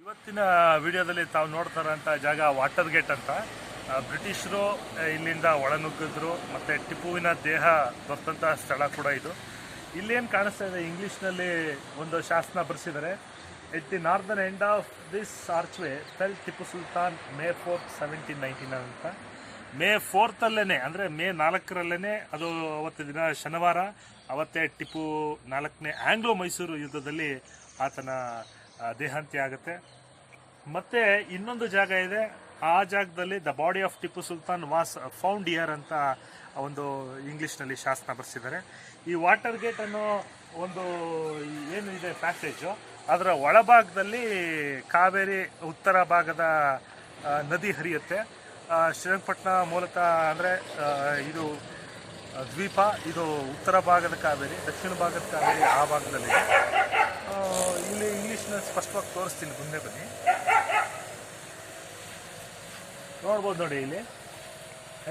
ಇವತ್ತಿನ ವಿಡಿಯೋದಲ್ಲಿ ತಾವು ನೋಡ್ತಾರಂಥ ಜಾಗ ವಾಟರ್ ಗೇಟ್ ಅಂತ. ಬ್ರಿಟಿಷರು ಇಲ್ಲಿಂದ ಒಳನುಗ್ಗಿದ್ರು ಮತ್ತು ಟಿಪ್ಪುವಿನ ದೇಹ ದೊರೆತಂಥ ಸ್ಥಳ ಕೂಡ ಇದು. ಇಲ್ಲೇನು ಕಾಣಿಸ್ತಾ ಇದೆ, ಇಂಗ್ಲೀಷ್ನಲ್ಲಿ ಒಂದು ಶಾಸನ ಬರೆಸಿದ್ದಾರೆ. At the northern end of this archway fell Tipu Sultan May 4th 1799 ಅಂತ. ಮೇ 4th ಅಂದರೆ ಮೇ 4ರಲ್ಲೇ ಅದು ಅವತ್ತು ದಿನ ಶನಿವಾರ, ಅವತ್ತೇ ಟಿಪ್ಪು 4ನೇ ಆಂಗ್ಲೋ ಮೈಸೂರು ಯುದ್ಧದಲ್ಲಿ ಆತನ ದೇಹಾಂತ್ಯ ಆಗುತ್ತೆ. ಮತ್ತು ಇನ್ನೊಂದು ಜಾಗ ಇದೆ, ಆ ಜಾಗದಲ್ಲಿ the body of Tipu Sultan was found year ಅಂತ ಒಂದು ಇಂಗ್ಲೀಷ್ನಲ್ಲಿ ಶಾಸನ ಬರೆಸಿದ್ದಾರೆ. ಈ ವಾಟರ್ ಗೇಟ್ ಅನ್ನೋ ಒಂದು ಏನಿದೆ ಪ್ಯಾಸೇಜು, ಅದರ ಒಳಭಾಗದಲ್ಲಿ ಕಾವೇರಿ ಉತ್ತರ ಭಾಗದ ನದಿ ಹರಿಯುತ್ತೆ. ಶ್ರೀರಂಗಪಟ್ಟಣ ಮೂಲತಃ ಅಂದರೆ ಇದು ದ್ವೀಪ, ಇದು ಉತ್ತರ ಭಾಗದ ಕಾವೇರಿ, ದಕ್ಷಿಣ ಭಾಗದ ಕಾವೇರಿ ಆ ಭಾಗದಲ್ಲಿದೆ. ಇಲ್ಲಿ ಇಂಗ್ಲೀಷ್ನ ಸ್ಪಷ್ಟವಾಗಿ ತೋರಿಸ್ತೀನಿ, ಮುಂದೆ ಬನ್ನಿ ನೋಡ್ಬೋದು. ನೋಡಿ ಇಲ್ಲಿ,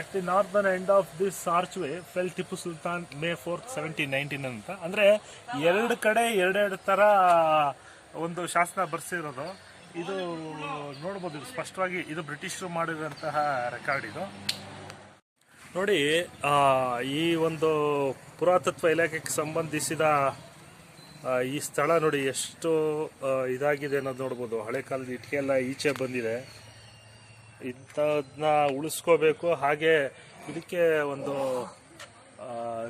at the northern end of this archway fell Tipu Sultan May 4th 1799 ಅಂತ. ಅಂದರೆ ಎರಡು ಕಡೆ ಎರಡೆರಡು ಥರ ಒಂದು ಶಾಸನ ಬರೆಸಿರೋದು. ಇದು ನೋಡ್ಬೋದು, ಇದು ಸ್ಪಷ್ಟವಾಗಿ ಇದು ಬ್ರಿಟಿಷರು ಮಾಡಿರುವಂತಹ ರೆಕಾರ್ಡ್ ಇದು. ನೋಡಿ, ಈ ಒಂದು ಪುರಾತತ್ವ ಇಲಾಖೆಗೆ ಸಂಬಂಧಿಸಿದ ಈ ಸ್ಥಳ ನೋಡಿ ಎಷ್ಟು ಇದಾಗಿದೆ ಅನ್ನೋದು ನೋಡ್ಬೋದು. ಹಳೆ ಕಾಲದ ಇಟ್ಟಿಗೆ ಎಲ್ಲ ಈಚೆ ಬಂದಿದೆ. ಇಂಥದನ್ನ ಉಳಿಸ್ಕೋಬೇಕು. ಹಾಗೆ ಇದಕ್ಕೆ ಒಂದು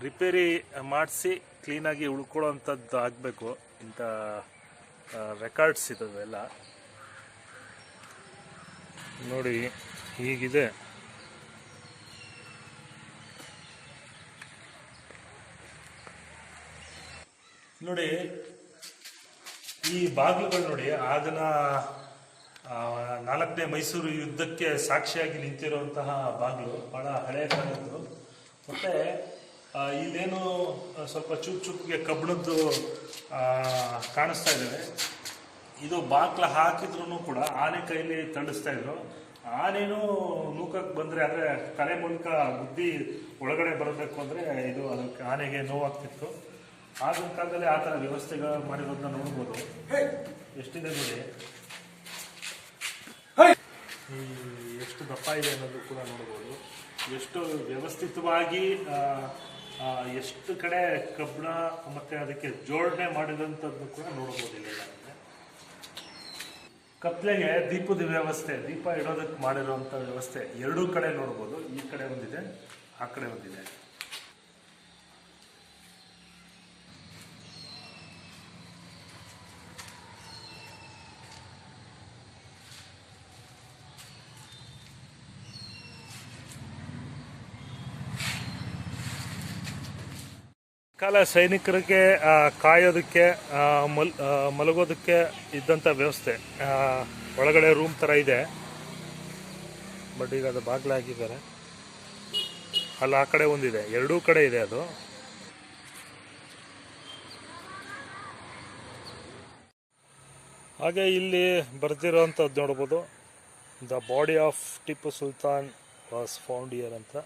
ರಿಪೇರಿ ಮಾಡಿಸಿ ಕ್ಲೀನಾಗಿ ಉಳ್ಕೊಳ್ಳೋವಂಥದ್ದು ಆಗಬೇಕು. ಇಂಥ ರೆಕಾರ್ಡ್ಸ್ ಇದಾವೆಲ್ಲ ನೋಡಿ ಹೀಗಿದೆ. ನೋಡಿ ಈ ಬಾಗಿಲುಗಳು ನೋಡಿ, ಆಗಿನ 4ನೇ ಮೈಸೂರು ಯುದ್ಧಕ್ಕೆ ಸಾಕ್ಷಿಯಾಗಿ ನಿಂತಿರುವಂತಹ ಬಾಗಿಲು, ಬಹಳ ಹಳೆಯ ಕಾಲದ್ದು. ಮತ್ತೆ ಇಲ್ಲೇನು ಸ್ವಲ್ಪ ಚುಪ್ಪಿಗೆ ಕಬ್ಬಿಣದ್ದು ಕಾಣಿಸ್ತಾ ಇದ್ದಾವೆ. ಇದು ಬಾಗ್ಲ ಹಾಕಿದ್ರು ಕೂಡ ಆನೆ ಕೈಲಿ ತಳ್ಳಿಸ್ತಾ ಇದ್ರು. ಆನೆನೂ ನೂಕಕ್ಕೆ ಬಂದರೆ, ಅಂದರೆ ತಲೆ ಮೂಲಕ ಬುದ್ಧಿ ಒಳಗಡೆ ಬರಬೇಕು ಅಂದರೆ ಇದು ಅದಕ್ಕೆ ಆನೆಗೆ ನೋವಾಗ್ತಿತ್ತು. ಆಗಿನ ಕಾಲದಲ್ಲಿ ಆ ಥರ ವ್ಯವಸ್ಥೆಗಳು ಮಾಡಿರೋದನ್ನ ನೋಡ್ಬೋದು. ಎಷ್ಟಿದೆ ನೋಡಿ, ಎಷ್ಟು ದಪ್ಪ ಇದೆ ಅನ್ನೋದು ಕೂಡ ನೋಡ್ಬೋದು. ಎಷ್ಟು ವ್ಯವಸ್ಥಿತವಾಗಿ ಎಷ್ಟು ಕಡೆ ಕಬ್ಬಣ ಮತ್ತು ಅದಕ್ಕೆ ಜೋಡಣೆ ಮಾಡಿದಂಥದ್ದು ಕೂಡ ನೋಡ್ಬೋದು. ಇಲ್ಲ ಕತ್ಲೆಗೆ ದೀಪದ ವ್ಯವಸ್ಥೆ, ದೀಪ ಇಡೋದಕ್ಕೆ ಮಾಡಿರೋಂಥ ವ್ಯವಸ್ಥೆ ಎರಡೂ ಕಡೆ ನೋಡ್ಬೋದು. ಈ ಕಡೆ ಒಂದಿದೆ, ಆ ಕಡೆ ಒಂದಿದೆ. ಕಾಲ ಸೈನಿಕರಿಗೆ ಕಾಯೋದಕ್ಕೆ ಮಲಗೋದಕ್ಕೆ ಇದ್ದಂಥ ವ್ಯವಸ್ಥೆ. ಒಳಗಡೆ ರೂಮ್ ಥರ ಇದೆ, ಬಟ್ ಈಗ ಅದು ಬಾಗಿಲಾಗಿದ್ದಾರೆ. ಅಲ್ಲಿ ಆ ಕಡೆ ಒಂದಿದೆ, ಎರಡೂ ಕಡೆ ಇದೆ ಅದು. ಹಾಗೆ ಇಲ್ಲಿ ಬರ್ತಿರೋವಂಥದ್ದು ನೋಡ್ಬೋದು, the body of Tipu Sultan was found year ಅಂತ.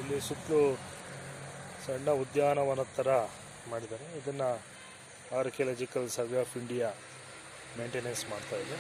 ಇಲ್ಲಿ ಸುತ್ತಲೂ ಸಣ್ಣ ಉದ್ಯಾನವನ ಥರ ಮಾಡಿದ್ದಾರೆ. ಇದನ್ನು archaeological survey of India maintenance ಮಾಡ್ತಾಯಿದೆ.